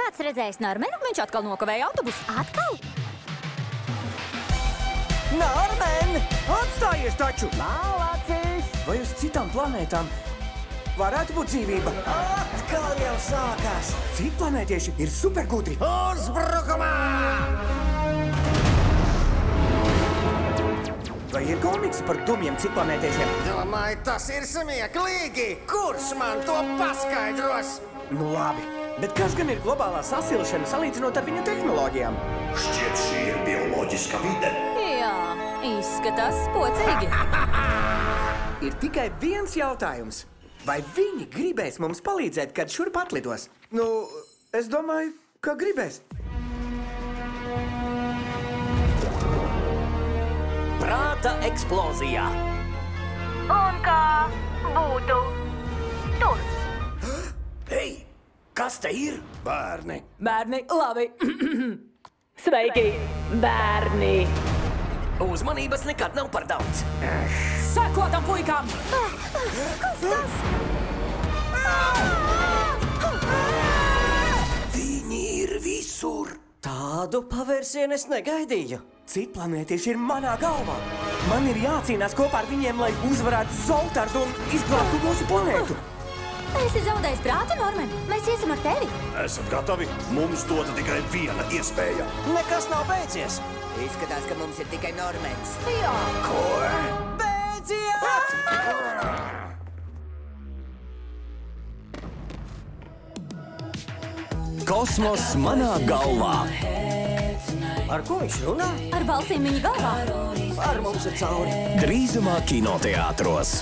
kāds redzējis Normanu? Viņš atkal nokavēja autobusu. Atkal? Norman! Atstājies taču! Malacis! Vai uz citām planētām varētu būt dzīvība? Atkal jau sākās! Citplanētieši ir supergudri! Uzbrukumā! Vai ir komiks par dumjiem citplanētiešiem? Domāju, tas ir smieklīgi! Kurš man to paskaidros? Nu labi, bet kas gan ir globālā sasilšana salīdzinot ar viņu tehnoloģijām? Šķiet, šī ir bioloģiska vide. Jā, izskatās spocīgi. Ir tikai viens jautājums. Vai viņi gribēs mums palīdzēt, kad šurp atlidos? Nu, es domāju, ka gribēs. Prāta eksplozijā. Un kā būtu turs? Hei, kas te ir? Bērni. Bērni, labi. Sveiki, bērni! Uzmanības nekad nav par daudz. Seko tam puikām! Kas tas? Viņi ir visur. Tādu pavērsienu es negaidīju. Citplanētieši ir manā galvā. Man ir jācīnās kopā ar viņiem, lai uzvarētu Zoltardu un izglābtu mūsu planētu. Esi zaudējis prātu, Norman. Mēs iesim ar tevi. Esat gatavi? Mums dota tikai viena iespēja. Nekas nav beidzies. Izskatās, ka mums ir tikai Normans. Jā. Beidziet! Kosmos manā galvā. Ar ko viņš runā? Ar balsīm viņa galvā. Ar mums ir cauri. Drīzumā kinoteātros.